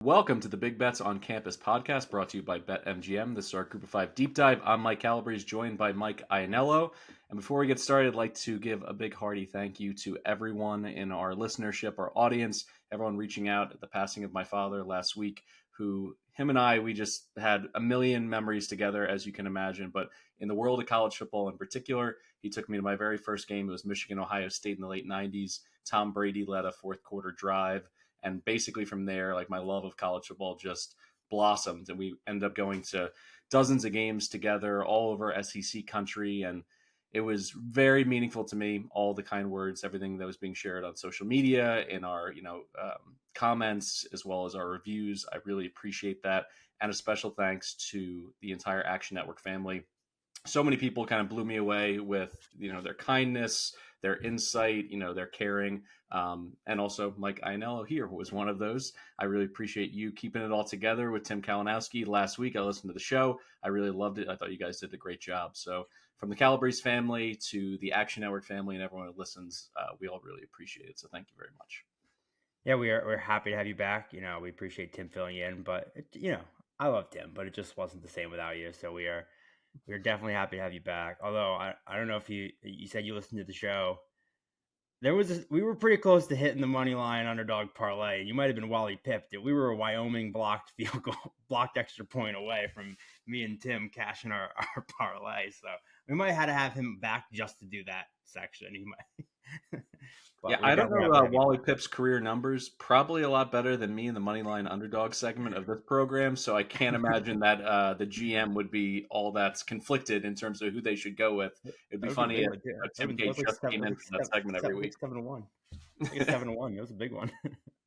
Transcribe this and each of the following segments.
Welcome to the Big Bets on Campus podcast brought to you by BetMGM. This is our Group of 5 deep dive. I'm Mike Calabrese, joined by Mike Iannello. And before we get started, I'd like to give a big hearty thank you to everyone in our listenership, our audience, everyone reaching out at the passing of my father last week, him and I, we just had a million memories together, as you can imagine. But in the world of college football in particular, he took me to my very first game. It was Michigan-Ohio State in the late 90s. Tom Brady led a fourth quarter drive. And basically from there, like, my love of college football just blossomed. And we ended up going to dozens of games together all over SEC country. And it was very meaningful to me, all the kind words, everything that was being shared on social media, in our, comments, as well as our reviews. I really appreciate that. And a special thanks to the entire Action Network family. So many people kind of blew me away with, their kindness, their insight, their caring. And also Mike Iannello here was one of those. I really appreciate you keeping it all together with Tim Kalinowski. Last week, I listened to the show. I really loved it. I thought you guys did a great job. So from the Calabrese family to the Action Network family and everyone who listens, we all really appreciate it. So thank you very much. Yeah, we're happy to have you back. We appreciate Tim filling in, but I love Tim, but it just wasn't the same without you. So we're definitely happy to have you back. Although I don't know if you said you listened to the show. We were pretty close to hitting the money line Underdog Parlay. You might have been Wally pipped it. We were a Wyoming blocked field goal, blocked extra point away from me and Tim cashing our parlay. So we might have to have him back just to do that section. He might. Yeah, I don't know Wally Pipp's career numbers. Probably a lot better than me in the Moneyline Underdog segment of this program. So I can't imagine that the GM would be all that's conflicted in terms of who they should go with. It'd be funny if Tim K just came in for that segment every week. 7-1. It's 7-1. It was a big one.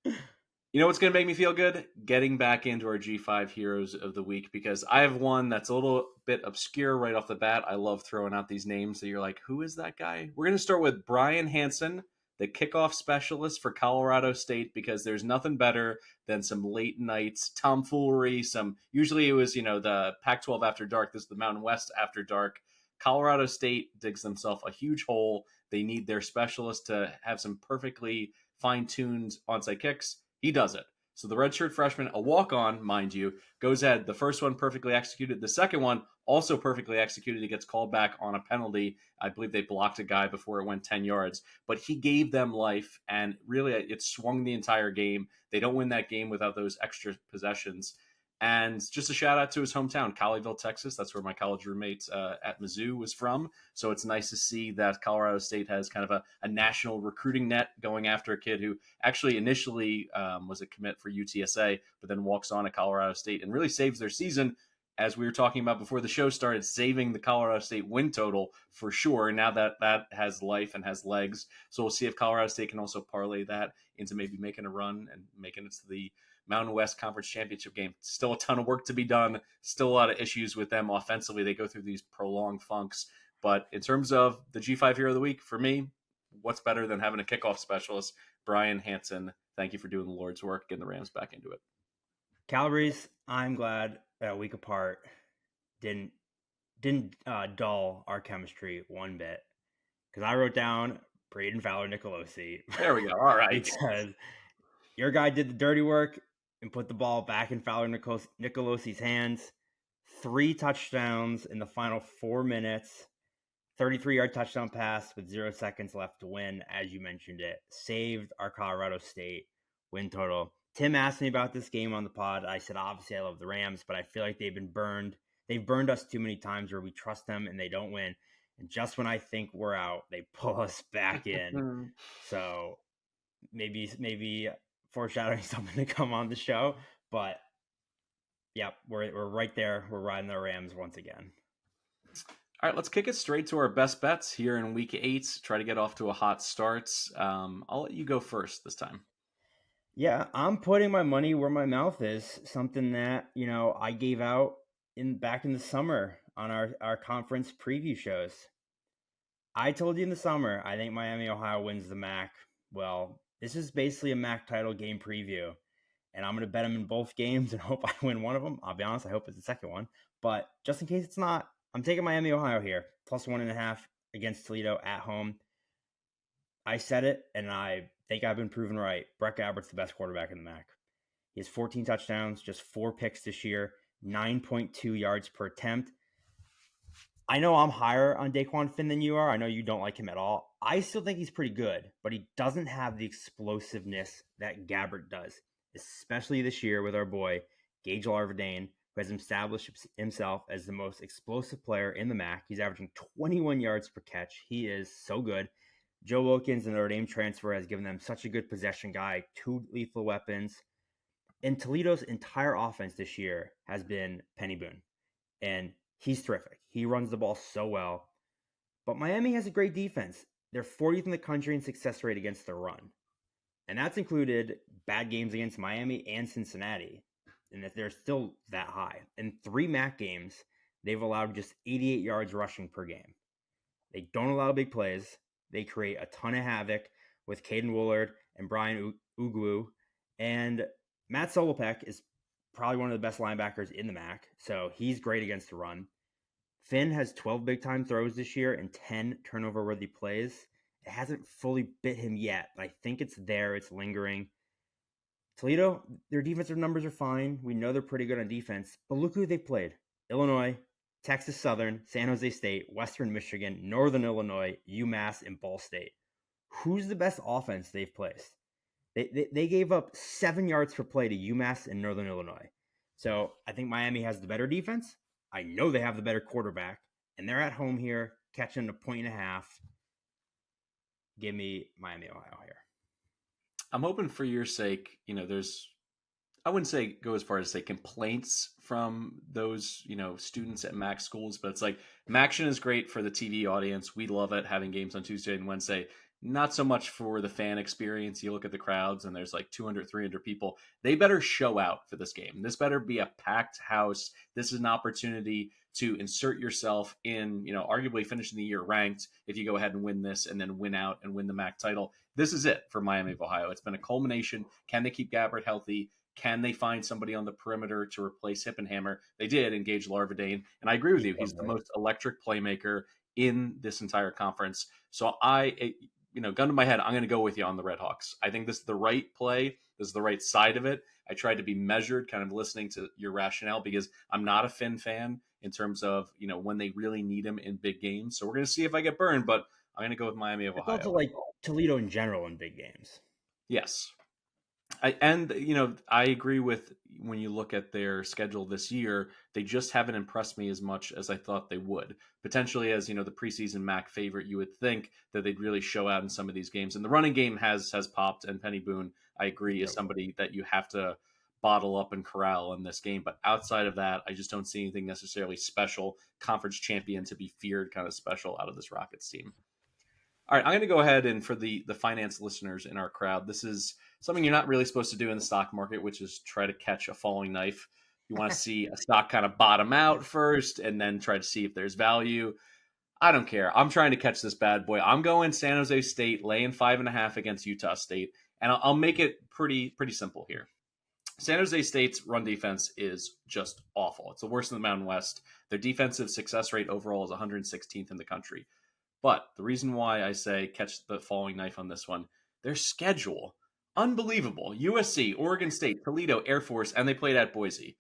You know what's going to make me feel good? Getting back into our G5 Heroes of the Week, because I have one that's a little bit obscure right off the bat. I love throwing out these names that you're like, who is that guy? We're going to start with Brian Hansen, the kickoff specialist for Colorado State, because there's nothing better than some late nights tomfoolery. Usually it was, the Pac-12 after dark. This is the Mountain West after dark. Colorado State digs themselves a huge hole. They need their specialist to have some perfectly fine-tuned onside kicks. He does it. So the redshirt freshman, a walk-on, mind you, goes ahead. The first one perfectly executed. The second one also perfectly executed. He gets called back on a penalty. I believe they blocked a guy before it went 10 yards. But he gave them life, and really it swung the entire game. They don't win that game without those extra possessions. And just a shout out to his hometown, Colleyville, Texas. That's where my college roommate at Mizzou was from. So it's nice to see that Colorado State has kind of a national recruiting net going after a kid who actually initially was a commit for UTSA, but then walks on at Colorado State and really saves their season. As we were talking about before the show started, saving the Colorado State win total for sure. Now that has life and has legs. So we'll see if Colorado State can also parlay that into maybe making a run and making it to the Mountain West Conference Championship game. Still a ton of work to be done. Still a lot of issues with them offensively. They go through these prolonged funks. But in terms of the G5 Hero of the Week, for me, what's better than having a kickoff specialist? Brian Hansen, thank you for doing the Lord's work, getting the Rams back into it. Calabrese, I'm glad that a week apart didn't dull our chemistry one bit. Because I wrote down Braden Fowler Nicolosi. There we go. All right. Because your guy did the dirty work and put the ball back in Fowler Nicolosi's hands. 3 touchdowns in the final 4 minutes. 33-yard touchdown pass with 0 seconds left to win, as you mentioned it. Saved our Colorado State win total. Tim asked me about this game on the pod. I said, obviously, I love the Rams, but I feel like they've been burned. They've burned us too many times where we trust them and they don't win. And just when I think we're out, they pull us back in. So maybe foreshadowing something to come on the show, but yeah, we're right there. We're riding the Rams once again. All right, let's kick it straight to our best bets here in week 8. Try to get off to a hot start. I'll let you go first this time. Yeah, I'm putting my money where my mouth is. Something that I gave out back in the summer on our conference preview shows. I told you in the summer I think Miami, Ohio wins the MAC. Well, this is basically a MAC title game preview, and I'm going to bet them in both games and hope I win one of them. I'll be honest, I hope it's the second one. But just in case it's not, I'm taking Miami, Ohio here, plus 1.5 against Toledo at home. I said it, and I think I've been proven right. Brett Gabbert's the best quarterback in the MAC. He has 14 touchdowns, just 4 picks this year, 9.2 yards per attempt. I know I'm higher on Daquan Finn than you are. I know you don't like him at all. I still think he's pretty good, but he doesn't have the explosiveness that Gabbert does, especially this year with our boy, Gage Larvadain, who has established himself as the most explosive player in the MAC. He's averaging 21 yards per catch. He is so good. Joe Wilkins, the Notre Dame transfer, has given them such a good possession guy, 2 lethal weapons. And Toledo's entire offense this year has been Penny Boone. And he's terrific. He runs the ball so well. But Miami has a great defense. They're 40th in the country in success rate against the run. And that's included bad games against Miami and Cincinnati. And that they're still that high. In 3 MAC games, they've allowed just 88 yards rushing per game. They don't allow big plays. They create a ton of havoc with Caden Woolard and Brian Ugwu. And Matt Solopek is probably one of the best linebackers in the MAC, so he's great against the run. Finn has 12 big-time throws this year and 10 turnover-worthy plays. It hasn't fully bit him yet, but I think it's there. It's lingering. Toledo, their defensive numbers are fine. We know they're pretty good on defense, but look who they've played. Illinois, Texas Southern, San Jose State, Western Michigan, Northern Illinois, UMass, and Ball State. Who's the best offense they've placed? They gave up 7 yards per play to UMass and Northern Illinois. So I think Miami has the better defense. I know they have the better quarterback. And they're at home here, catching 1.5. Give me Miami, Ohio here. I'm hoping for your sake, I wouldn't say go as far as say complaints from those, students at MAC schools, but it's like MACtion is great for the TV audience. We love it, having games on Tuesday and Wednesday. Not so much for the fan experience. You look at the crowds and there's like 200, 300 people. They better show out for this game. This better be a packed house. This is an opportunity to insert yourself in, arguably finishing the year ranked if you go ahead and win this and then win out and win the MAC title. This is it for Miami of Ohio. It's been a culmination. Can they keep Gabbert healthy? Can they find somebody on the perimeter to replace Hippenhammer? They did engage Larvadain. And I agree with you. He's the most electric playmaker in this entire conference. So gun to my head, I'm going to go with you on the Red Hawks. I think this is the right play. This is the right side of it. I tried to be measured, kind of listening to your rationale, because I'm not a Finn fan in terms of, when they really need him in big games. So we're going to see if I get burned, but I'm going to go with Miami of Ohio. It's also like Toledo in general in big games. Yes. I agree with when you look at their schedule this year, they just haven't impressed me as much as I thought they would. Potentially as, the preseason MAC favorite, you would think that they'd really show out in some of these games. And the running game has popped, and Penny Boone, I agree, is somebody that you have to bottle up and corral in this game. But outside of that, I just don't see anything necessarily special, conference champion to be feared kind of special out of this Rockets team. All right, I'm going to go ahead and for the finance listeners in our crowd, this is something you're not really supposed to do in the stock market, which is try to catch a falling knife. You want to see a stock kind of bottom out first and then try to see if there's value. I don't care. I'm trying to catch this bad boy. I'm going San Jose State, laying 5.5 against Utah State, and I'll make it pretty simple here. San Jose State's run defense is just awful. It's the worst in the Mountain West. Their defensive success rate overall is 116th in the country. But the reason why I say catch the falling knife on this one, their schedule, unbelievable. USC, Oregon State, Toledo, Air Force, and they played at Boise.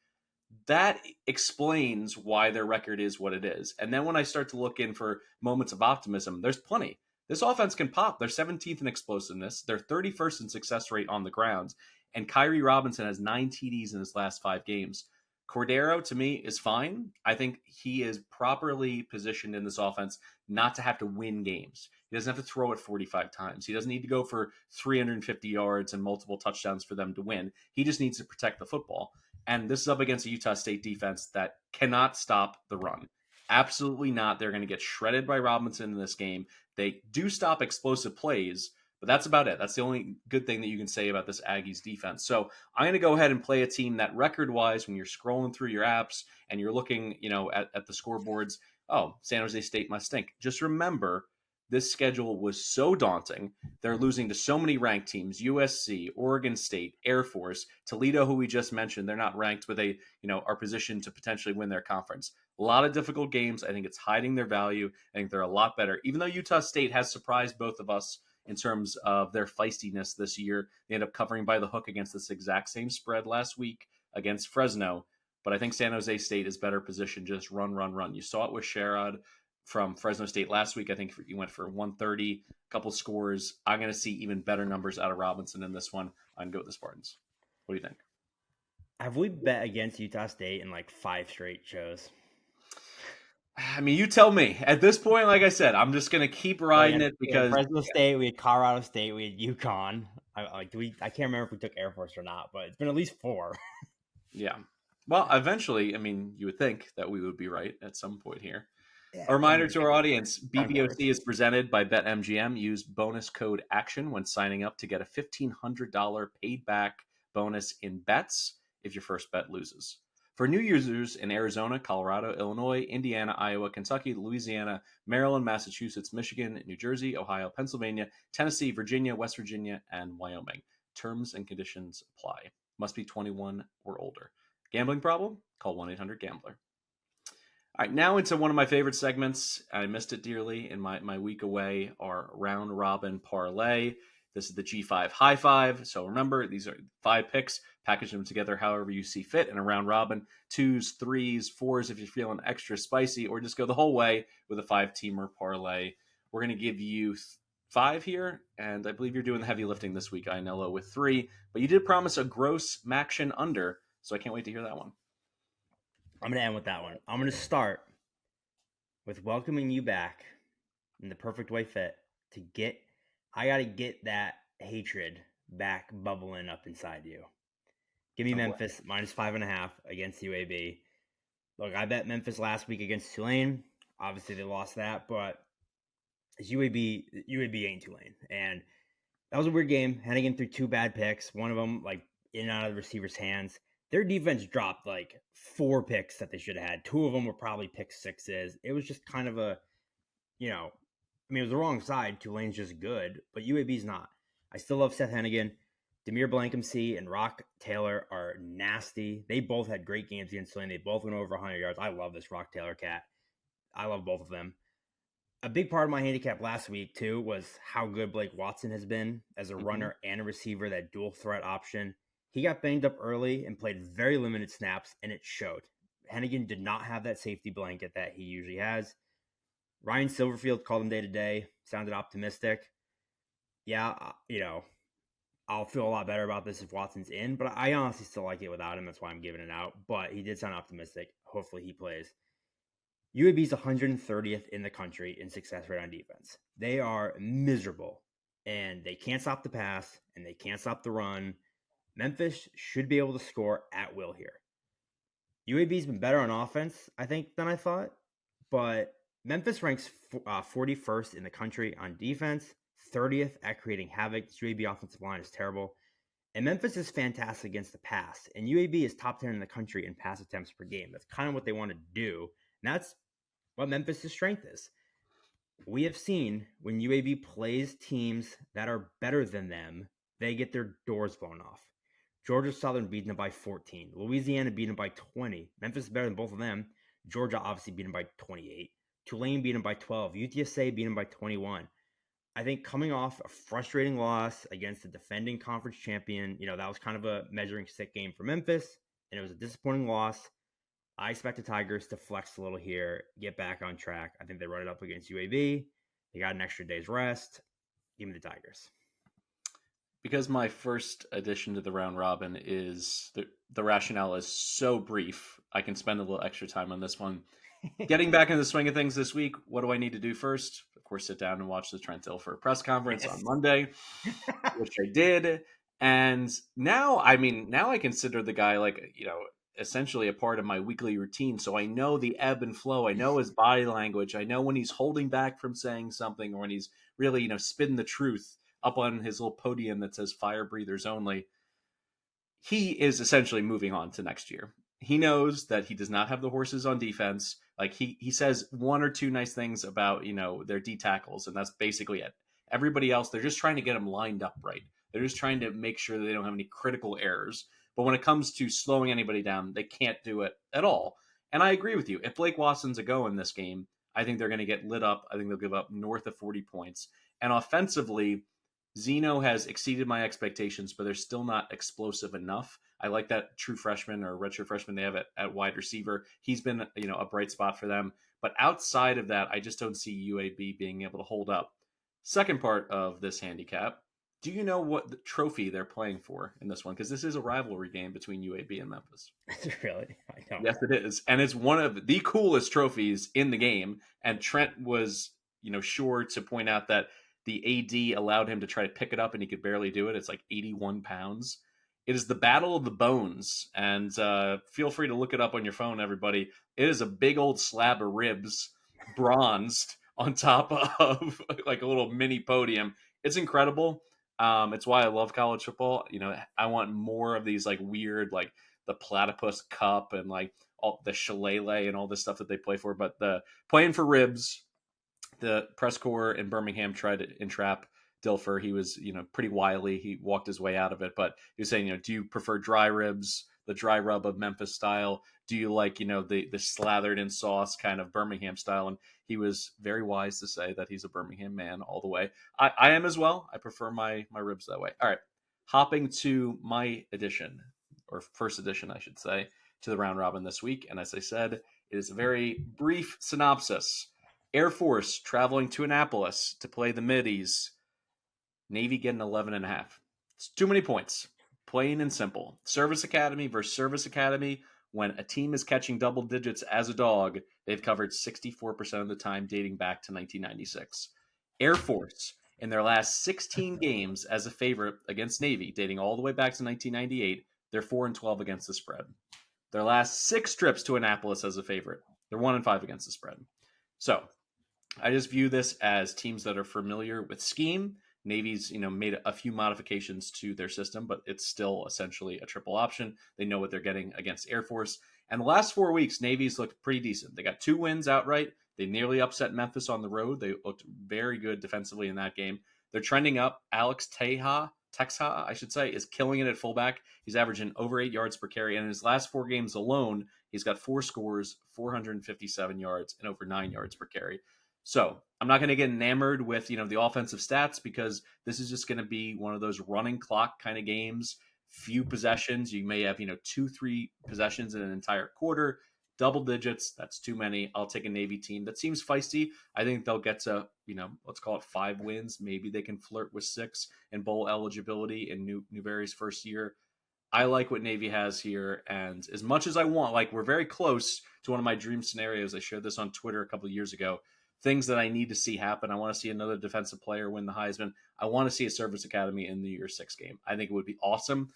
That explains why their record is what it is. And then when I start to look in for moments of optimism, there's plenty. This offense can pop. They're 17th in explosiveness. They're 31st in success rate on the ground. And Kyrie Robinson has 9 TDs in his last 5 games. Cordero, to me, is fine. I think he is properly positioned in this offense not to have to win games. He doesn't have to throw it 45 times. He doesn't need to go for 350 yards and multiple touchdowns for them to win. He just needs to protect the football. And this is up against a Utah State defense that cannot stop the run. Absolutely not. They're going to get shredded by Robinson in this game. They do stop explosive plays, but that's about it. That's the only good thing that you can say about this Aggies defense. So I'm going to go ahead and play a team that record-wise, when you're scrolling through your apps and you're looking, at the scoreboards, oh, San Jose State must stink. Just remember, this schedule was so daunting. They're losing to so many ranked teams: USC, Oregon State, Air Force, Toledo, who we just mentioned. They're not ranked, but they, are positioned to potentially win their conference. A lot of difficult games. I think it's hiding their value. I think they're a lot better. Even though Utah State has surprised both of us in terms of their feistiness this year. They end up covering by the hook against this exact same spread last week against Fresno. But I think San Jose State is better positioned. Just run, run, run. You saw it with Sherrod from Fresno State last week. I think he went for 130, a couple scores. I'm going to see even better numbers out of Robinson in this one. I'm going to go with the Spartans. What do you think? Have we bet against Utah State in like 5 straight shows? I mean, you tell me. At this point, like I said, I'm just going to keep riding it because Fresno State, we had Colorado State, we had UConn. I can't remember if we took Air Force or not, but it's been at least 4. Yeah. Well, eventually, I mean, you would think that we would be right at some point here. Yeah, A reminder to our audience, BBOC is presented by BetMGM. Use bonus code ACTION when signing up to get a $1,500 paid back bonus in bets if your first bet loses. For new users in Arizona, Colorado, Illinois, Indiana, Iowa, Kentucky, Louisiana, Maryland, Massachusetts, Michigan, New Jersey, Ohio, Pennsylvania, Tennessee, Virginia, West Virginia, and Wyoming. Terms and conditions apply. Must be 21 or older. Gambling problem? Call 1-800-GAMBLER. All right, now into one of my favorite segments. I missed it dearly in my week away, our round robin parlay. This is the G5 High Five. So remember, these are 5 picks. Package them together however you see fit in a round robin. 2s, 3s, 4s if you're feeling extra spicy, or just go the whole way with a 5-teamer parlay. We're going to give you 5 here, and I believe you're doing the heavy lifting this week, Ainello, with 3. But you did promise a gross Maction under, so I can't wait to hear that one. I'm going to end with that one. I'm going to start with welcoming you back in the perfect way fit to get. I got to get that hatred back bubbling up inside you. Give me Memphis minus 5.5 against UAB. Look, I bet Memphis last week against Tulane. Obviously, they lost that, but it's UAB ain't Tulane. And that was a weird game. Hennigan threw 2 bad picks. One of them, like, in and out of the receiver's hands. Their defense dropped, like, 4 picks that they should have had. 2 of them were probably pick sixes. It was just kind of a, it was the wrong side. Tulane's just good, but UAB's not. I still love Seth Hennigan. Demir Blankenship and Rock Taylor are nasty. They both had great games against Tulane. They both went over 100 yards. I love this Rock Taylor cat. I love both of them. A big part of my handicap last week, too, was how good Blake Watson has been as a runner and a receiver, that dual threat option. He got banged up early and played very limited snaps, and it showed. Hennigan did not have that safety blanket that he usually has. Ryan Silverfield called him day-to-day, sounded optimistic. Yeah, I'll feel a lot better about this if Watson's in, but I honestly still like it without him. That's why I'm giving it out. But he did sound optimistic. Hopefully he plays. UAB's 130th in the country in success rate on defense. They are miserable, and they can't stop the pass, and they can't stop the run. Memphis should be able to score at will here. UAB's been better on offense, I think, than I thought, but Memphis ranks 41st in the country on defense, 30th at creating havoc. The UAB offensive line is terrible. And Memphis is fantastic against the pass. And UAB is top 10 in the country in pass attempts per game. That's kind of what they want to do. And that's what Memphis' strength is. We have seen when UAB plays teams that are better than them, they get their doors blown off. Georgia Southern beat them by 14. Louisiana beat them by 20. Memphis is better than both of them. Georgia obviously beat them by 28. Tulane beat them by 12. UTSA beat them by 21. I think coming off a frustrating loss against the defending conference champion, that was kind of a measuring stick game for Memphis, and it was a disappointing loss. I expect the Tigers to flex a little here, get back on track. I think they run it up against UAB. They got an extra day's rest. Give me the Tigers. Because my first addition to the round robin is the rationale is so brief, I can spend a little extra time on this one. Getting back into the swing of things this week, what do I need to do first? Of course, sit down and watch the Trent Dilfer press conference on Monday, which I did. And now I consider the guy essentially a part of my weekly routine. So I know the ebb and flow. I know his body language. I know when he's holding back from saying something or when he's really, spitting the truth up on his little podium that says fire breathers only. He is essentially moving on to next year. He knows that he does not have the horses on defense. Like he says 1 or 2 nice things about, their D tackles, and that's basically it. Everybody else, they're just trying to get them lined up right. They're just trying to make sure that they don't have any critical errors. But when it comes to slowing anybody down, they can't do it at all. And I agree with you. If Blake Watson's a go in this game, I think they're going to get lit up. I think they'll give up north of 40 points. And offensively, Zeno has exceeded my expectations, but they're still not explosive enough. I like that true freshman or redshirt freshman they have at wide receiver. He's been, a bright spot for them. But outside of that, I just don't see UAB being able to hold up. Second part of this handicap, do you know what the trophy they're playing for in this one? Because this is a rivalry game between UAB and Memphis. Really? I don't. Yes, it is. And it's one of the coolest trophies in the game. And Trent was, sure to point out that the AD allowed him to try to pick it up and he could barely do it. It's like 81 pounds. It is the Battle of the Bones. And feel free to look it up on your phone, everybody. It is a big old slab of ribs, bronzed on top of like a little mini podium. It's incredible. It's why I love college football. I want more of these like weird, like the Platypus Cup and like all the shillelagh and all this stuff that they play for. But the playing for ribs, the press corps in Birmingham tried to entrap Dilfer. He was, pretty wily. He walked his way out of it. But he was saying, do you prefer dry ribs, the dry rub of Memphis style? Do you like, the slathered in sauce kind of Birmingham style? And he was very wise to say that he's a Birmingham man all the way. I am as well. I prefer my ribs that way. All right. Hopping to my edition, or first edition, I should say, to the round robin this week. And as I said, it is a very brief synopsis. Air Force traveling to Annapolis to play the Middies. Navy getting 11.5. It's too many points. Plain and simple. Service Academy versus Service Academy. When a team is catching double digits as a dog, they've covered 64% of the time dating back to 1996. Air Force, in their last 16 games as a favorite against Navy, dating all the way back to 1998, they're 4-12 against the spread. Their last 6 trips to Annapolis as a favorite, they're 1-5 against the spread. So I just view this as teams that are familiar with scheme. Navy's, made a few modifications to their system, but it's still essentially a triple option. They know what they're getting against Air Force. And the last 4 weeks, Navy's looked pretty decent. They got 2 wins outright. They nearly upset Memphis on the road. They looked very good defensively in that game. They're trending up. Alex Teja, I should say, is killing it at fullback. He's averaging over 8 yards per carry. And in his last 4 games alone, he's got 4 scores, 457 yards, and over 9 yards per carry. So I'm not going to get enamored with, the offensive stats because this is just going to be one of those running clock kind of games. Few possessions. You may have, 2-3 possessions in an entire quarter. Double digits. That's too many. I'll take a Navy team that seems feisty. I think they'll get to, let's call it 5 wins. Maybe they can flirt with 6 in bowl eligibility in Newberry's first year. I like what Navy has here. And as much as I want, like we're very close to one of my dream scenarios. I shared this on Twitter a couple of years ago. Things that I need to see happen. I want to see another defensive player win the Heisman. I want to see a Service Academy in the year 6 game. I think it would be awesome.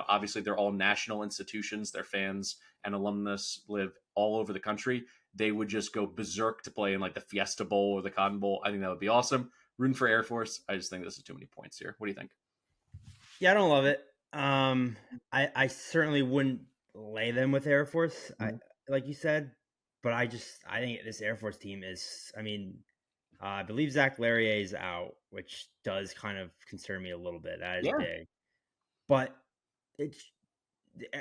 Obviously they're all national institutions. Their fans and alumnus live all over the country. They would just go berserk to play in like the Fiesta Bowl or the Cotton Bowl. I think that would be awesome. Rooting for Air Force. I just think this is too many points here. What do you think? Yeah, I don't love it. I certainly wouldn't lay them with Air Force, like you said, but I think this Air Force team is, I believe Zach Larrier is out, which does kind of concern me a little bit. That is big. But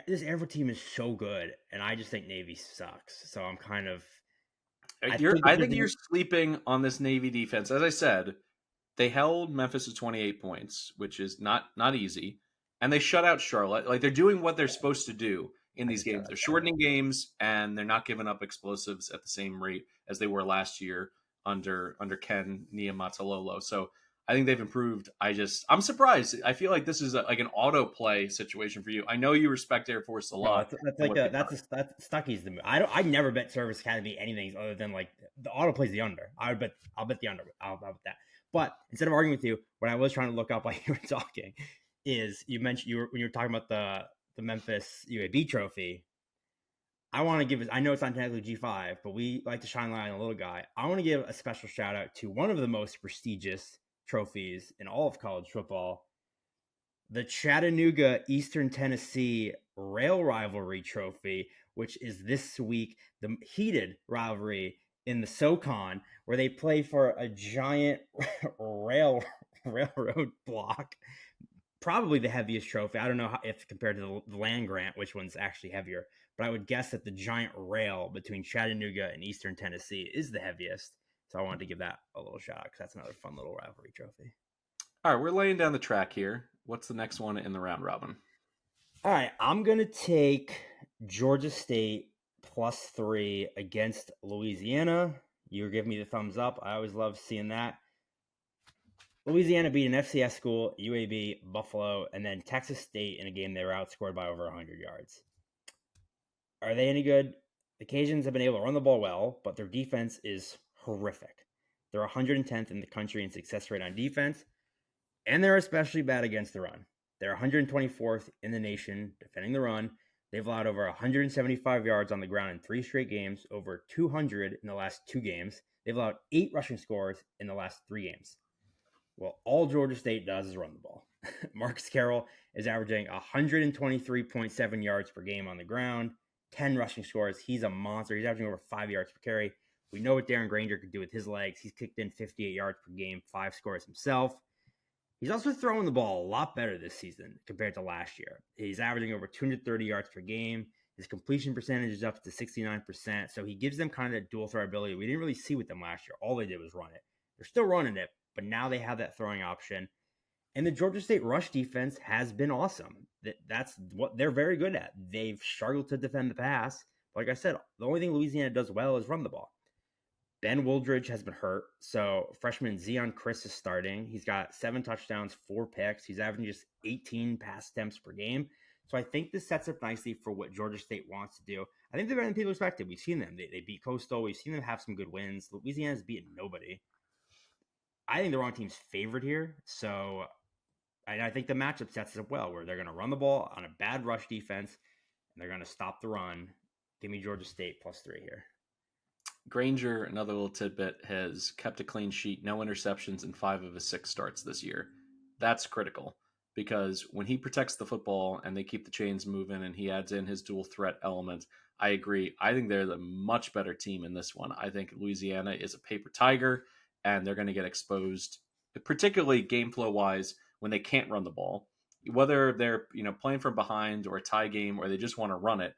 this Air Force team is so good, and I just think Navy sucks. So I'm kind of... I think you're sleeping on this Navy defense. As I said, they held Memphis to 28 points, which is not easy. And they shut out Charlotte. Like, they're doing what they're supposed to do in these games. They're shortening games, and they're not giving up explosives at the same rate as they were last year under Ken Niumatalolo. So I think they've improved. I'm surprised. I feel like this is like an autoplay situation for you. I know you respect Air Force a lot. That's Stucky's the move. I never bet Service Academy anything other than like the autoplay's the under. I'll bet the under. I'll bet that. But instead of arguing with you, what I was trying to look up while you were talking is you mentioned when you were talking about the Memphis UAB trophy. I want to give I know it's not technically G5, but we like to shine light on a little guy. I want to give a special shout out to one of the most prestigious trophies in all of college football, the Chattanooga Eastern Tennessee Rail Rivalry Trophy, which is this week the heated rivalry in the SoCon, where they play for a giant railroad block. Probably the heaviest trophy. I don't know if compared to the land grant, which one's actually heavier, but I would guess that the giant rail between Chattanooga and Eastern Tennessee is the heaviest. So I wanted to give that a little shout out because that's another fun little rivalry trophy. All right, we're laying down the track here. What's the next one in the round robin? All right, I'm going to take Georgia State +3 against Louisiana. You're giving me the thumbs up. I always love seeing that. Louisiana beat an FCS school, UAB, Buffalo, and then Texas State in a game they were outscored by over 100 yards. Are they any good? The Cajuns have been able to run the ball well, but their defense is horrific. They're 110th in the country in success rate on defense, and they're especially bad against the run. They're 124th in the nation defending the run. They've allowed over 175 yards on the ground in 3 straight games, over 200 in the last 2 games. They've allowed 8 rushing scores in the last 3 games. Well, all Georgia State does is run the ball. Marcus Carroll is averaging 123.7 yards per game on the ground, 10 rushing scores. He's a monster. He's averaging over 5 yards per carry. We know what Darren Granger could do with his legs. He's kicked in 58 yards per game, 5 scores himself. He's also throwing the ball a lot better this season compared to last year. He's averaging over 230 yards per game. His completion percentage is up to 69%. So he gives them kind of that dual throw ability we didn't really see with them last year. All they did was run it. They're still running it, but now they have that throwing option. And the Georgia State rush defense has been awesome. That's what they're very good at. They've struggled to defend the pass. Like I said, the only thing Louisiana does well is run the ball. Ben Wooldridge has been hurt, so freshman Zion Chris is starting. He's got 7 touchdowns, 4 picks. He's averaging just 18 pass attempts per game. So I think this sets up nicely for what Georgia State wants to do. I think they're better than people expected. We've seen them. They beat Coastal. We've seen them have some good wins. Louisiana's beaten nobody. I think the wrong team's favored here, so I think the matchup sets it up well, where they're going to run the ball on a bad rush defense, and they're going to stop the run. Give me Georgia State +3 here. Granger, another little tidbit, has kept a clean sheet, no interceptions in 5 of his 6 starts this year. That's critical because when he protects the football and they keep the chains moving and he adds in his dual threat element, I agree. I think they're the much better team in this one. I think Louisiana is a paper tiger and they're going to get exposed, particularly game flow wise, when they can't run the ball. Whether they're playing from behind or a tie game or they just want to run it,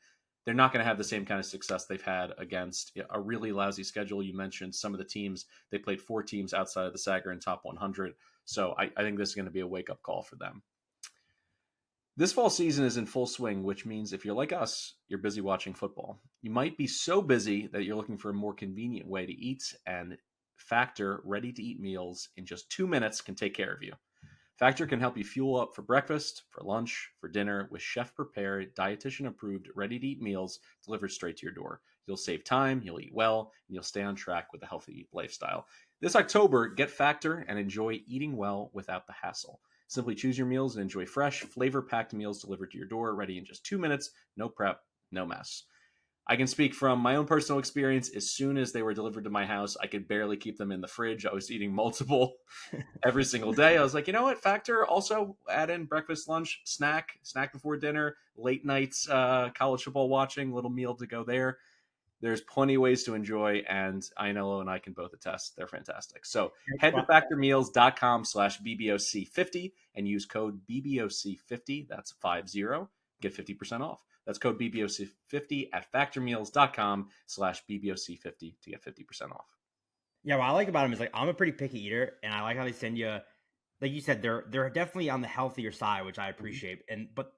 they're not going to have the same kind of success they've had against a really lousy schedule. You mentioned some of the teams. They played 4 teams outside of the Sagarin top 100. So I think this is going to be a wake-up call for them. This fall season is in full swing, which means if you're like us, you're busy watching football. You might be so busy that you're looking for a more convenient way to eat, and Factor ready-to-eat meals in just 2 minutes can take care of you. Factor can help you fuel up for breakfast, for lunch, for dinner with chef-prepared, dietitian-approved, ready-to-eat meals delivered straight to your door. You'll save time, you'll eat well, and you'll stay on track with a healthy lifestyle. This October, get Factor and enjoy eating well without the hassle. Simply choose your meals and enjoy fresh, flavor-packed meals delivered to your door, ready in just 2 minutes, no prep, no mess. I can speak from my own personal experience. As soon as they were delivered to my house, I could barely keep them in the fridge. I was eating multiple every single day. I was like, you know what? Factor, also add in breakfast, lunch, snack before dinner, late nights, college football watching, little meal to go there. There's plenty of ways to enjoy, and Ionello and I can both attest. They're fantastic. So head to factormeals.com/BBOC50 and use code BBOC50. That's 50. Get 50% off. That's code BBOC50 at factormeals.com/BBOC50 to get 50% off. Yeah, what I like about them is I'm a pretty picky eater, and I like how they send you, like you said, they're definitely on the healthier side, which I appreciate. But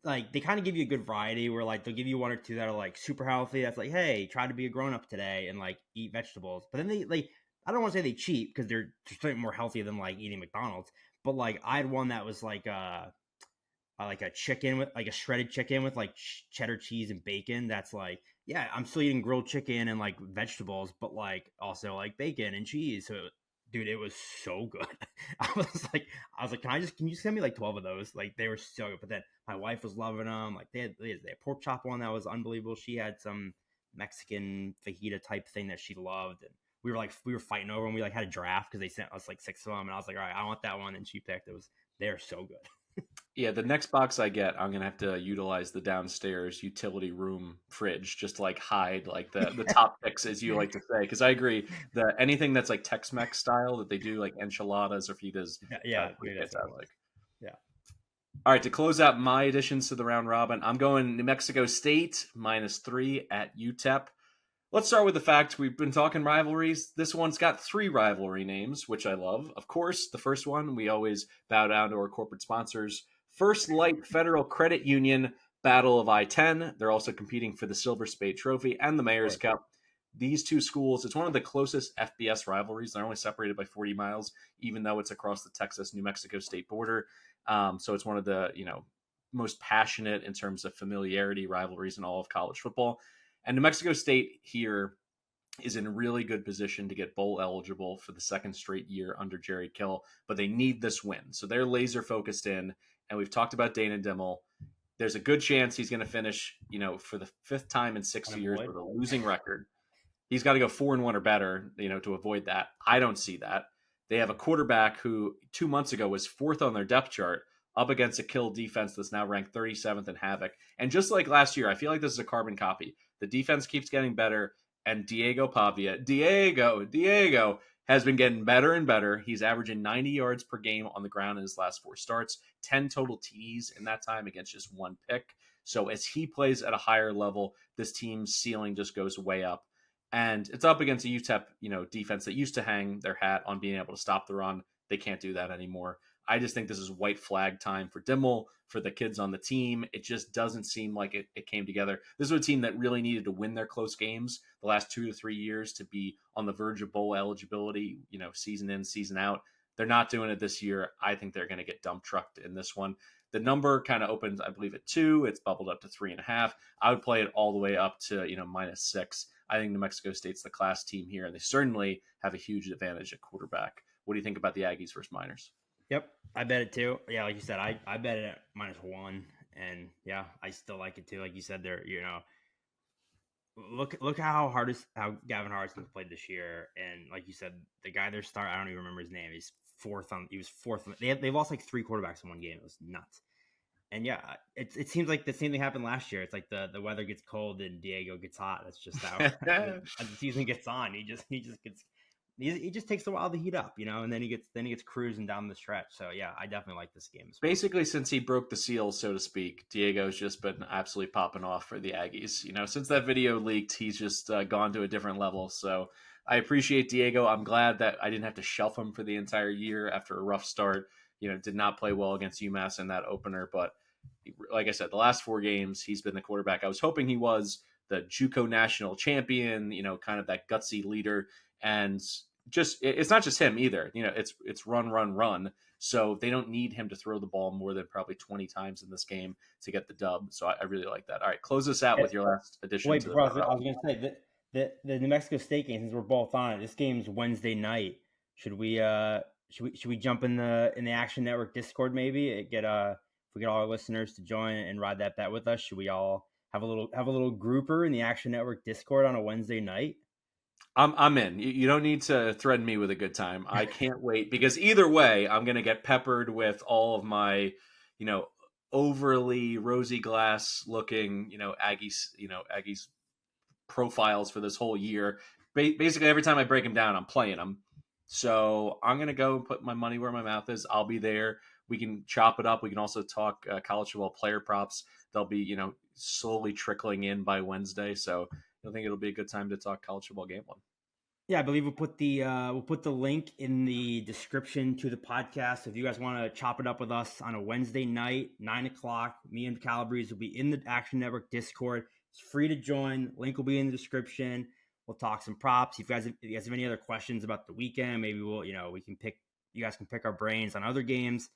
they kind of give you a good variety where they'll give you 1 or 2 that are super healthy. That's hey, try to be a grown up today and eat vegetables. But then they I don't want to say they cheat because they're just more healthy than eating McDonald's. But I had one that was a chicken with a shredded chicken with cheddar cheese and bacon. That's yeah, I'm still eating grilled chicken and vegetables, but also bacon and cheese. So dude, it was so good. I was like, can you send me 12 of those? They were so good. But then my wife was loving them. They had pork chop one that was unbelievable. She had some Mexican fajita type thing that she loved, and we were fighting over them. We had a draft because they sent us 6 of them, and I was like, all right, I want that one, and she picked. They're so good. Yeah, the next box I get, I'm gonna have to utilize the downstairs utility room fridge just to hide the top picks, as you like to say. Because I agree that anything that's Tex-Mex style that they do, enchiladas or fajitas, Yeah. Yeah. All right, to close out my additions to the round robin, I'm going New Mexico State -3 at UTEP. Let's start with the fact we've been talking rivalries. This one's got 3 rivalry names, which I love. Of course, the first one, we always bow down to our corporate sponsors. First Light Federal Credit Union, Battle of I-10. They're also competing for the Silver Spade Trophy and the Mayor's Cup. These 2 schools, it's one of the closest FBS rivalries. They're only separated by 40 miles, even though it's across the Texas-New Mexico state border. So it's one of the, most passionate in terms of familiarity rivalries in all of college football. And New Mexico State here is in a really good position to get bowl eligible for the second straight year under Jerry Kill, but they need this win. So they're laser focused in, and we've talked about Dana Dimmel. There's a good chance he's going to finish, for the 5th time in 6 years with a losing record. He's got to go 4-1 or better, to avoid that. I don't see that. They have a quarterback who 2 months ago was 4th on their depth chart up against a Kill defense that's now ranked 37th in Havoc. And just like last year, I feel like this is a carbon copy. The defense keeps getting better, and Diego Pavia, Diego has been getting better and better. He's averaging 90 yards per game on the ground in his last 4 starts, 10 total TDs in that time against just 1 pick. So as he plays at a higher level, this team's ceiling just goes way up. And it's up against a UTEP, defense that used to hang their hat on being able to stop the run. They can't do that anymore. I just think this is white flag time for Dimmel, for the kids on the team. It just doesn't seem like it came together. This was a team that really needed to win their close games the last 2 to 3 years to be on the verge of bowl eligibility, season in, season out. They're not doing it this year. I think they're going to get dump trucked in this one. The number kind of opens, I believe, at 2. It's bubbled up to 3.5. I would play it all the way up to, -6. I think New Mexico State's the class team here, and they certainly have a huge advantage at quarterback. What do you think about the Aggies versus Miners? Yep, I bet it too. Yeah, like you said, I bet it at -1, and yeah, I still like it too. Like you said, they're look how Gavin Hardison's played this year, and like you said, the guy they're starting, I don't even remember his name. He was fourth. They lost like 3 quarterbacks in one game. It was nuts. And yeah, it seems like the same thing happened last year. It's like the weather gets cold and Diego gets hot. That's just how as the season gets on. He just takes a while to heat up, and then he gets cruising down the stretch. So yeah, I definitely like this game. Basically, since he broke the seal, so to speak, Diego's just been absolutely popping off for the Aggies. Since that video leaked, he's just gone to a different level. So I appreciate Diego. I'm glad that I didn't have to shelf him for the entire year after a rough start. Did not play well against UMass in that opener, but like I said, the last 4 games, he's been the quarterback. I was hoping he was the JUCO national champion, kind of that gutsy leader. And just it's not just him either. It's run. So they don't need him to throw the ball more than probably 20 times in this game to get the dub. So I really like that. All right, close us out with your last addition. Wait, bro, I was going to say that the New Mexico State game, since we're both on it, this game's Wednesday night. Should we jump in the Action Network Discord maybe? If we get all our listeners to join and ride that bet with us, should we all have a little grouper in the Action Network Discord on a Wednesday night? I'm in. You don't need to threaten me with a good time. I can't wait, because either way, I'm going to get peppered with all of my, overly rosy glass looking, Aggies profiles for this whole year. Basically, every time I break them down, I'm playing them. So I'm going to go and put my money where my mouth is. I'll be there. We can chop it up. We can also talk college football player props. They'll be, slowly trickling in by Wednesday. So I think it'll be a good time to talk college football gambling. Yeah, I believe we'll put the link in the description to the podcast. If you guys want to chop it up with us on a Wednesday night, 9:00, me and Calabrese will be in the Action Network Discord. It's free to join. Link will be in the description. We'll talk some props. If you guys have any other questions about the weekend, maybe you guys can pick our brains on other games.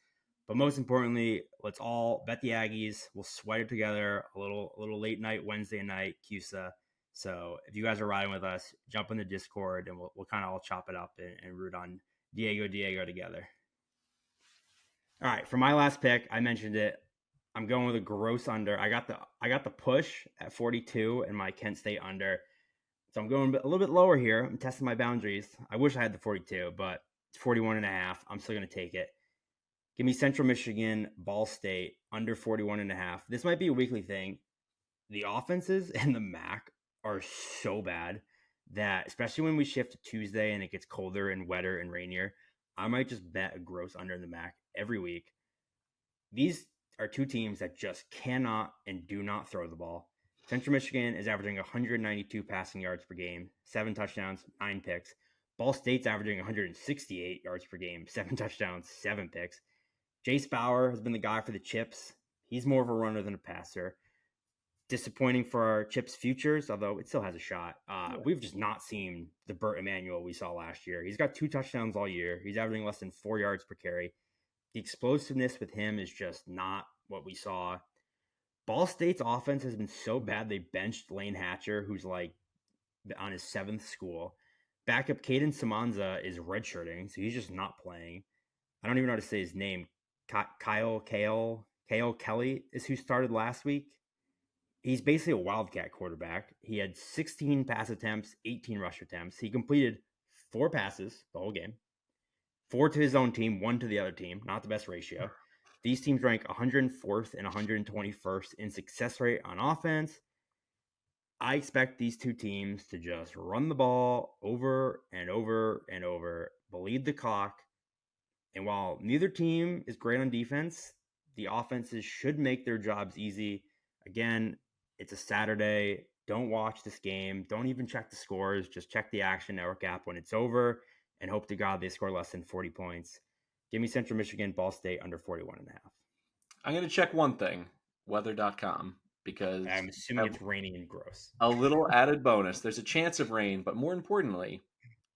But most importantly, let's all bet the Aggies. We'll sweat it together a little late night Wednesday night, CUSA. So if you guys are riding with us, jump in the Discord and we'll kind of all chop it up and root on Diego together. All right, for my last pick, I mentioned it. I'm going with a gross under. I got the push at 42 and my Kent State under. So I'm going a little bit lower here. I'm testing my boundaries. I wish I had the 42, but it's 41.5. I'm still going to take it. Give me Central Michigan, Ball State, under 41.5. This might be a weekly thing. The offenses and the MAC are so bad that, especially when we shift to Tuesday and it gets colder and wetter and rainier, I might just bet a gross under in the MAC every week. These are 2 teams that just cannot and do not throw the ball. Central Michigan is averaging 192 passing yards per game, 7 touchdowns, 9 picks. Ball State's averaging 168 yards per game, 7 touchdowns, 7 picks. Jace Bauer has been the guy for the Chips. He's more of a runner than a passer. Disappointing for our Chips futures, although it still has a shot. We've just not seen the Burt Emanuel we saw last year. He's got 2 touchdowns all year. He's averaging less than 4 yards per carry. The explosiveness with him is just not what we saw. Ball State's offense has been so bad they benched Lane Hatcher, who's like on his 7th school. Backup Caden Samanza is redshirting, so he's just not playing. I don't even know how to say his name. Kyle Kelly is who started last week. He's basically a wildcat quarterback. He had 16 pass attempts, 18 rush attempts. He completed 4 passes the whole game. 4 to his own team, 1 to the other team. Not the best ratio. These teams rank 104th and 121st in success rate on offense. I expect these 2 teams to just run the ball over and over and over, bleed the clock. And while neither team is great on defense, the offenses should make their jobs easy. Again, it's a Saturday. Don't watch this game. Don't even check the scores. Just check the Action Network app when it's over and hope to God they score less than 40 points. Give me Central Michigan, Ball State under 41.5. I'm going to check one thing, weather.com, because I'm assuming it's raining and gross. A little added bonus. There's a chance of rain, but more importantly,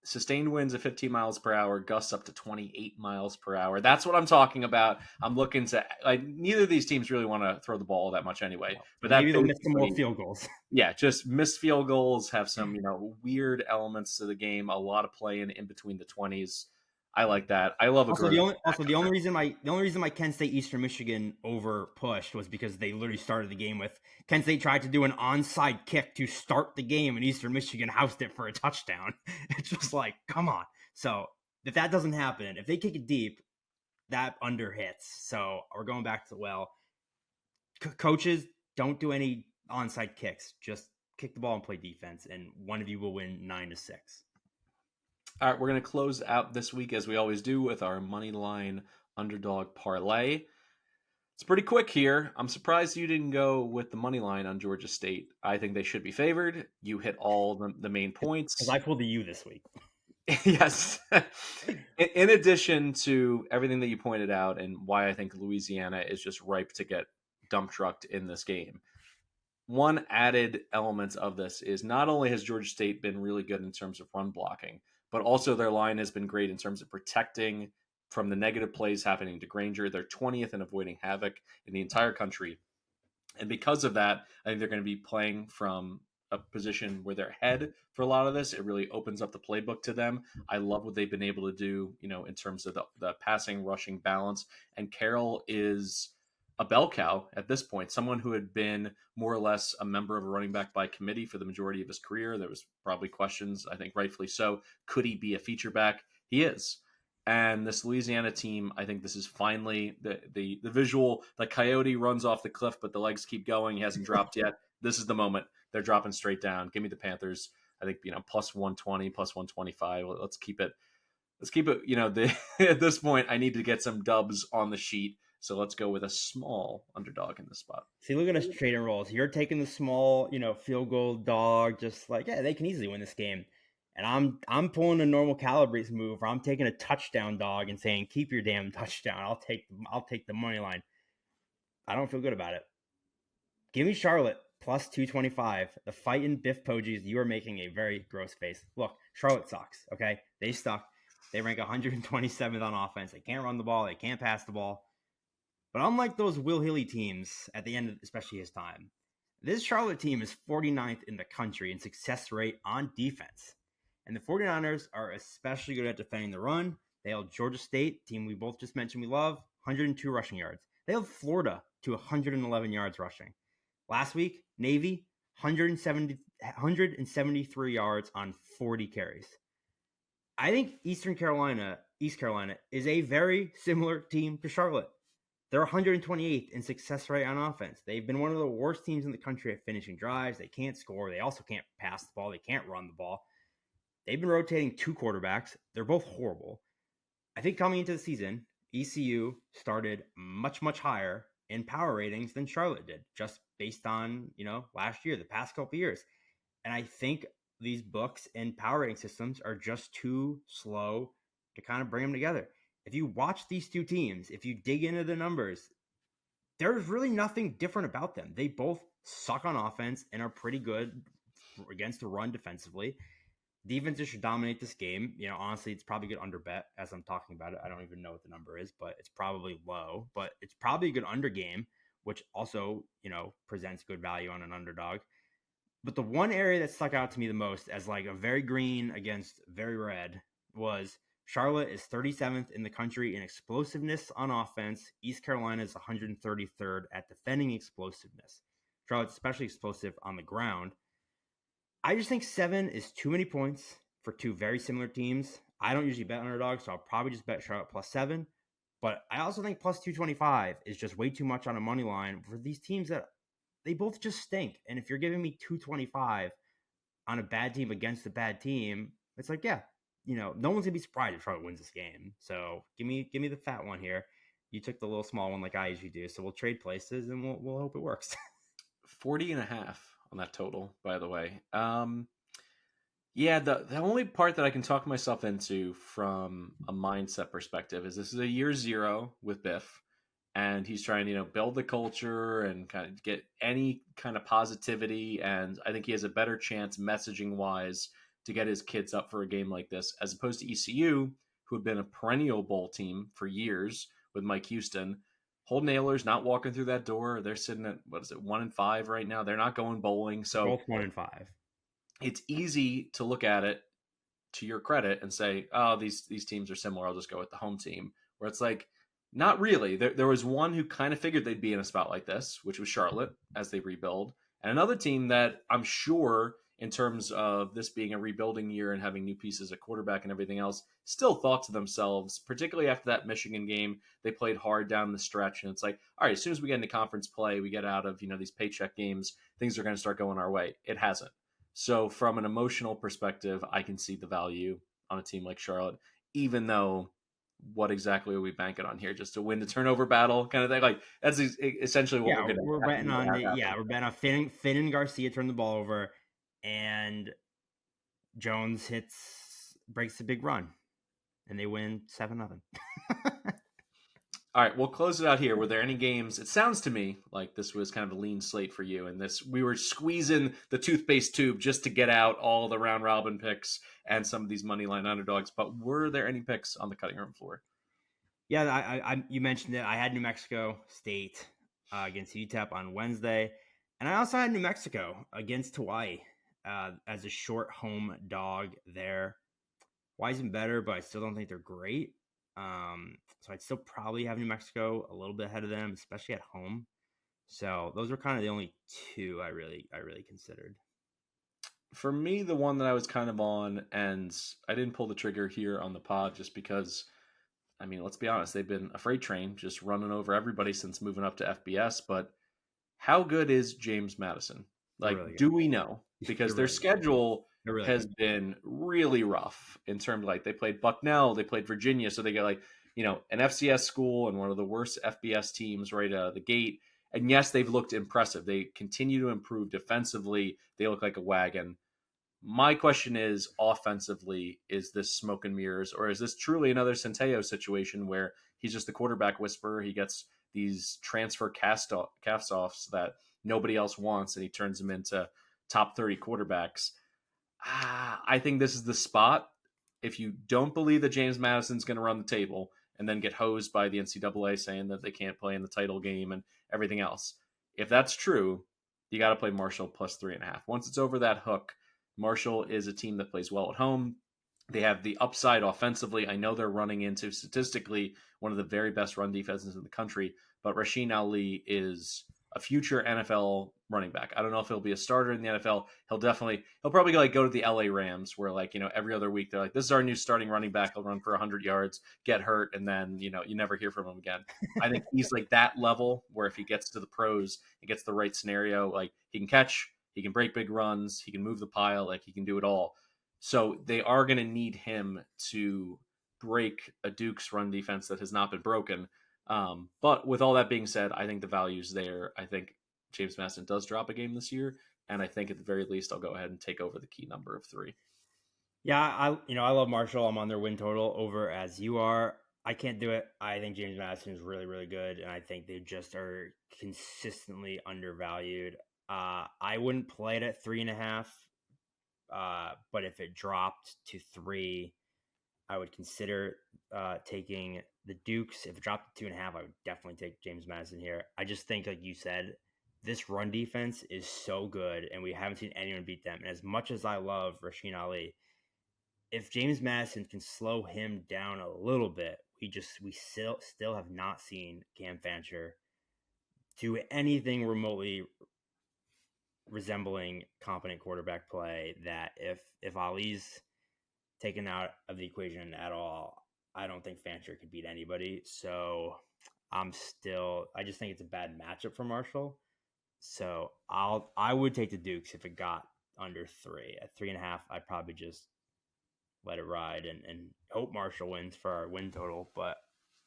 sustained winds of 15 miles per hour, gusts up to 28 miles per hour. That's what I'm talking about. I'm looking to neither of these teams really want to throw the ball that much anyway. But maybe they'll miss some more field goals. Yeah, just missed field goals, have some weird elements to the game. A lot of playing in between the 20s. I like that. I love the only reason my Kent State Eastern Michigan over pushed was because they literally started the game with Kent State tried to do an onside kick to start the game and Eastern Michigan housed it for a touchdown. It's just like, come on. So if that doesn't happen, if they kick it deep, that under hits. So we're going back to coaches don't do any onside kicks. Just kick the ball and play defense, and one of you will win 9-6. All right, we're going to close out this week, as we always do, with our Moneyline Underdog Parlay. It's pretty quick here. I'm surprised you didn't go with the Moneyline on Georgia State. I think they should be favored. You hit all the main points. Because I pulled the U this week. Yes. In addition to everything that you pointed out and why I think Louisiana is just ripe to get dump trucked in this game, one added element of this is not only has Georgia State been really good in terms of run blocking, but also their line has been great in terms of protecting from the negative plays happening to Granger. They're 20th in avoiding havoc in the entire country. And because of that, I think they're going to be playing from a position where they're ahead for a lot of this. It really opens up the playbook to them. I love what they've been able to do, in terms of the passing, rushing balance. And Carroll is a bell cow at this point, someone who had been more or less a member of a running back by committee for the majority of his career. There was probably questions, I think rightfully so. Could he be a feature back? He is. And this Louisiana team, I think this is finally the visual. The coyote runs off the cliff, but the legs keep going. He hasn't dropped yet. This is the moment. They're dropping straight down. Give me the Panthers. I think, plus 120, plus 125. Let's keep it. At this point, I need to get some dubs on the sheet. So let's go with a small underdog in this spot. See, look at us trading rolls. You're taking the small, field goal dog, just like, yeah, they can easily win this game. And I'm pulling a normal Calabrese move where I'm taking a touchdown dog and saying, keep your damn touchdown. I'll take the money line. I don't feel good about it. Give me Charlotte plus 225. The fighting Biff Pogies, you are making a very gross face. Look, Charlotte sucks, okay? They suck. They rank 127th on offense. They can't run the ball. They can't pass the ball. But unlike those Will Hilly teams at the end of especially his time, this Charlotte team is 49th in the country in success rate on defense. And the 49ers are especially good at defending the run. They held Georgia State, team we both just mentioned we love, 102 rushing yards. They held Florida to 111 yards rushing. Last week, Navy, 173 yards on 40 carries. I think East Carolina is a very similar team to Charlotte. They're 128th in success rate on offense. They've been one of the worst teams in the country at finishing drives. They can't score. They also can't pass the ball. They can't run the ball. They've been rotating 2 quarterbacks. They're both horrible. I think coming into the season, ECU started much, much higher in power ratings than Charlotte did, just based on, last year, the past couple years. And I think these books and power rating systems are just too slow to kind of bring them together. If you watch these two teams, if you dig into the numbers, there's really nothing different about them. They both suck on offense and are pretty good against the run defensively. Defenses should dominate this game. Honestly, it's probably a good under bet as I'm talking about it. I don't even know what the number is, but it's probably low. But it's probably a good under game, which also, presents good value on an underdog. But the one area that stuck out to me the most as like a very green against very red was Charlotte is 37th in the country in explosiveness on offense. East Carolina is 133rd at defending explosiveness. Charlotte's especially explosive on the ground. I just think 7 is too many points for two very similar teams. I don't usually bet underdogs, so I'll probably just bet Charlotte plus 7. But I also think plus 225 is just way too much on a money line for these teams that they both just stink. And if you're giving me 225 on a bad team against a bad team, it's like, yeah, no one's gonna be surprised if Charlotte wins this game. So give me the fat one here. You took the little small one like I usually do. So we'll trade places and we'll hope it works. 40.5 on that total, by the way. Yeah, the only part that I can talk myself into from a mindset perspective is this is a year 0 with Biff, and he's trying to build the culture and kind of get any kind of positivity, and I think he has a better chance messaging wise to get his kids up for a game like this, as opposed to ECU, who have been a perennial bowl team for years with Mike Houston. Holden Nailor's not walking through that door. They're sitting at 1-5 right now. They're not going bowling, so both 1-5. It's easy to look at it to your credit and say, oh, these teams are similar. I'll just go with the home team. Where it's like, not really. There was one who kind of figured they'd be in a spot like this, which was Charlotte as they rebuild. And another team that I'm sure, in terms of this being a rebuilding year and having new pieces at quarterback and everything else, still thought to themselves, particularly after that Michigan game, they played hard down the stretch. And it's like, all right, as soon as we get into conference play, we get out of these paycheck games, things are going to start going our way. It hasn't. So from an emotional perspective, I can see the value on a team like Charlotte, even though what exactly are we banking on here? Just to win the turnover battle kind of thing? Like that's essentially what we're going to we're betting on we're betting on Finn and Garcia turn the ball over, and Jones breaks a big run, and they win 7-0. All right, we'll close it out here. Were there any games? It sounds to me like this was kind of a lean slate for you, and we were squeezing the toothpaste tube just to get out all the round robin picks and some of these money line underdogs. But were there any picks on the cutting room floor? Yeah, you mentioned it. I had New Mexico State against UTEP on Wednesday, and I also had New Mexico against Hawaii as a short home dog there. Hawaii's been better, but I still don't think they're great. So I'd still probably have New Mexico a little bit ahead of them, especially at home. So those were kind of the only two I really considered. For me, the one that I was kind of on, and I didn't pull the trigger here on the pod just because, I mean, let's be honest, they've been a freight train just running over everybody since moving up to FBS. But how good is James Madison? Like, really do we know? Because their schedule has been really rough in terms of, like, they played Bucknell, they played Virginia, so they got an FCS school and one of the worst FBS teams right out of the gate. And yes, they've looked impressive. They continue to improve defensively. They look like a wagon. My question is, offensively, is this smoke and mirrors, or is this truly another Centeio situation where he's just the quarterback whisperer? He gets these transfer cast-offs that nobody else wants, and he turns them into top 30 quarterbacks. I think this is the spot. If you don't believe that James Madison's going to run the table and then get hosed by the NCAA saying that they can't play in the title game and everything else, if that's true, you got to play Marshall plus 3.5. Once it's over that hook, Marshall is a team that plays well at home. They have the upside offensively. I know they're running into, statistically, one of the very best run defenses in the country, but Rasheen Ali is a future NFL running back. I don't know if he'll be a starter in the NFL. He'll probably go to the LA Rams where every other week they're like, this is our new starting running back. He'll run for 100 yards, get hurt, and then, you never hear from him again. I think he's like that level where if he gets to the pros, he gets the right scenario, like he can catch, he can break big runs, he can move the pile, like he can do it all. So they are going to need him to break a Duke's run defense that has not been broken. But with all that being said, I think the value's there. I think James Madison does drop a game this year. And I think at the very least, I'll go ahead and take over the key number of 3. Yeah, I love Marshall. I'm on their win total over as you are. I can't do it. I think James Madison is really good, and I think they just are consistently undervalued. I wouldn't play it at 3.5, but if it dropped to 3, I would consider taking the Dukes. If it dropped to 2.5, I would definitely take James Madison here. I just think, like you said, this run defense is so good, and we haven't seen anyone beat them. And as much as I love Rasheen Ali, if James Madison can slow him down a little bit, we still have not seen Cam Fancher do anything remotely resembling competent quarterback play. That if Ali's taken out of the equation at all, I don't think Fancher could beat anybody. So I just think it's a bad matchup for Marshall. So I would take the Dukes if it got under 3. At 3.5, I'd probably just let it ride and hope Marshall wins for our win total. But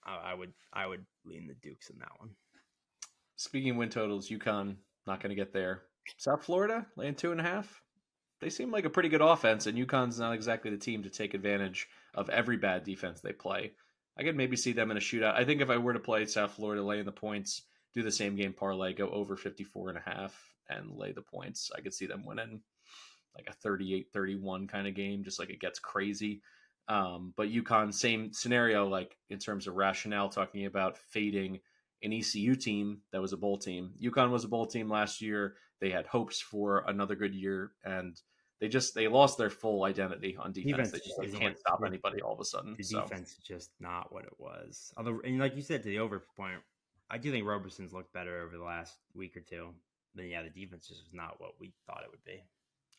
I would lean the Dukes in that one. Speaking of win totals, UConn not going to get there. South Florida laying 2.5. They seem like a pretty good offense, and UConn's not exactly the team to take advantage of every bad defense they play. I could maybe see them in a shootout. I think if I were to play South Florida, lay in the points, do the same game parlay, go over 54.5 and lay the points, I could see them winning like a 38-31 kind of game, just like it gets crazy. But UConn, same scenario, like in terms of rationale, talking about fading an ECU team that was a bowl team. UConn was a bowl team last year. They had hopes for another good year, and they lost their full identity on defense. They just can't stop anybody all of a sudden. The defense is just not what it was. Although, and like you said, to the over point, I do think Roberson's looked better over the last week or two. But yeah, the defense just was not what we thought it would be.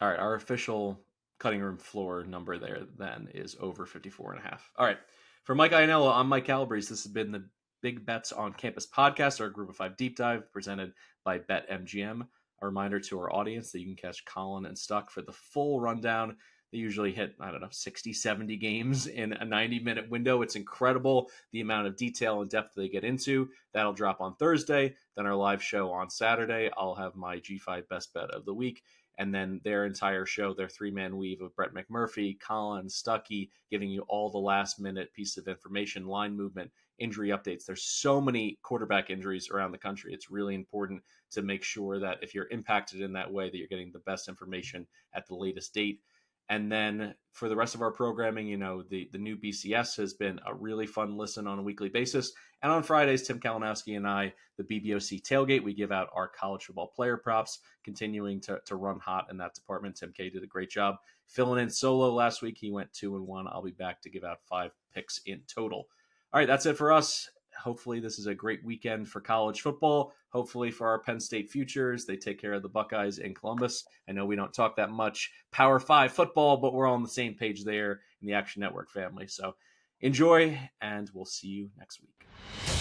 All right, our official cutting room floor number there then is over 54.5. All right, for Mike Iannello, I'm Mike Calabrese. This has been the Big Bets on Campus podcast, our Group of 5 deep dive presented by BetMGM. A reminder to our audience that you can catch Colin and Stuck for the full rundown. They usually hit, 60, 70 games in a 90-minute window. It's incredible the amount of detail and depth they get into. That'll drop on Thursday. Then our live show on Saturday. I'll have my G5 best bet of the week. And then their entire show, their 3-man weave of Brett McMurphy, Colin, Stuckey, giving you all the last-minute piece of information, line movement, injury updates. There's so many quarterback injuries around the country. It's really important to make sure that if you're impacted in that way, that you're getting the best information at the latest date. And then for the rest of our programming, the new BCS has been a really fun listen on a weekly basis. And on Fridays, Tim Kalinowski and I, the BBOC Tailgate, we give out our college football player props, continuing to run hot in that department. Tim K did a great job filling in solo last week. He went 2-1. I'll be back to give out 5 picks in total. All right, that's it for us. Hopefully this is a great weekend for college football. Hopefully for our Penn State futures, they take care of the Buckeyes in Columbus. I know we don't talk that much Power 5 football, but we're all on the same page there in the Action Network family. So enjoy, and we'll see you next week.